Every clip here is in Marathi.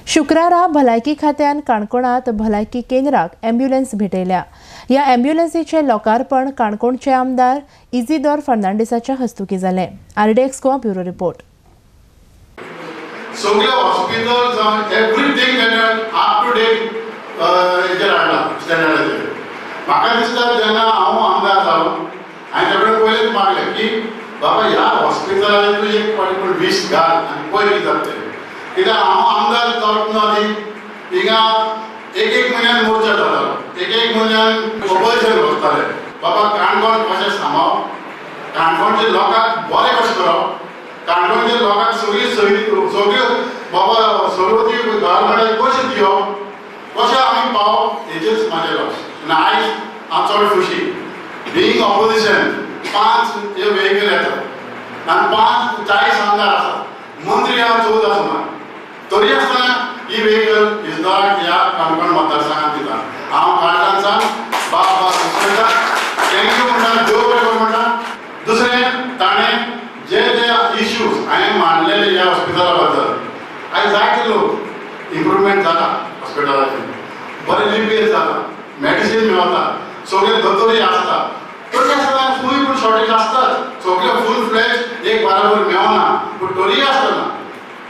शुक्रारा भलायकी खात्यान काणकोणात भलायकी केंद्राक ॲम्ब्युलन्स भेटयल्या. ह्या ॲम्ब्युलन्सीचे लोकार्पण काणकोणचे आमदार इजिदोर फर्नांडिसाच्या हस्तुकी जालें. RDX Goa bureau report. सगळे hospitals everything up to date हेचेर हाडला स्टँडर्डाचेर. म्हाका दिसता जेन्ना हांव आमदार जालो हांवें तें पयलेंच मागलें की बाबा ह्या हॉस्पिटलान तूं एक फावटी पूण वीस घाल आनी पळय कितें जाता तें. कित्याक हांव आमदार जावतना न्ही हिंगा एक म्हयन्यान मोर्चा जातालो, एक म्हयन्यान ऑपरेशन बसताले. बाबा काणकोण कशें सांबाळप, काणकोणच्या लोकांक बरें कशें करप, काणकोणच्या लोकांक सगळ्यो बाबा सगळ्यो ती गव्हर्मेंटाक कशें दिवप, कशें आमी पावप हेचेर म्हाजें लक्ष. आनी आयज हांव चड खुशी बिंग ऑपोजिशन 5 हे वेहिकल येतात आनी 40 आमदार आसात, मंत्री हांव 14 सुमार. तरी आसतना ही वेहिकल इजदाराक ह्या काणकोण मतदारसंघात दिता. हांव काळजांसान बाबा सुशेता थँक्यू म्हणटा, देव बरें करूं म्हणटा. दुसरें ताणें जे इश्यूज हांवें मांडलेले ह्या हॉस्पिटला बद्दल आयज जायते लोक इम्प्रुवमेंट जाला हॉस्पिटलाचेर, बरें रिपेर जाला, मेडिसीन मेळटा, सगळे दोतोरी आसता. तरी आसतना खूंय पूण शॉर्टेज आसताच, सगळे फूल फ्लॅज एक बराबर मेळना, पूण तरी आसतना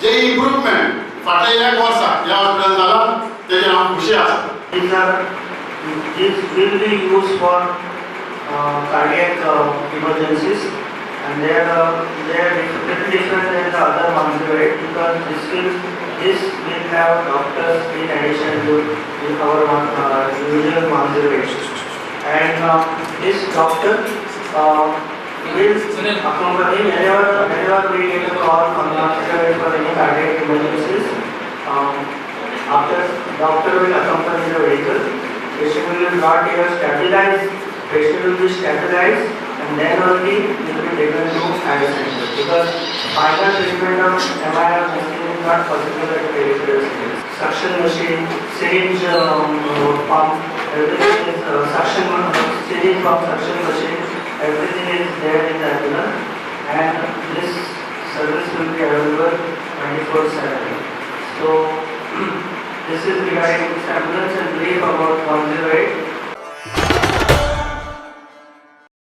जे इम्प्रुवमेंट फाटल्या 1 वर्साक ह्या हॉस्पिटलान जाला तेजेर हांव खुशी आसा. These will be used for cardiac emergencies, and they are little different than the other Manzurate because this will have doctors in addition to our usual Manzurate. And this doctor will accompany whenever we get a call from the hospital for any cardiac emergencies. After doctor will accompany the vehicle, patient will not get stabilized, patient will be stabilized, and then only will be taken to ICU because final treatment of MIR machine is not possible at peripheral stage. Suction machine, syringe pump, everything is suction syringe pump, suction machine, everything is there in the ambulance, and this service will be available 24/7. So this is regarding this ambulance and brief about 108.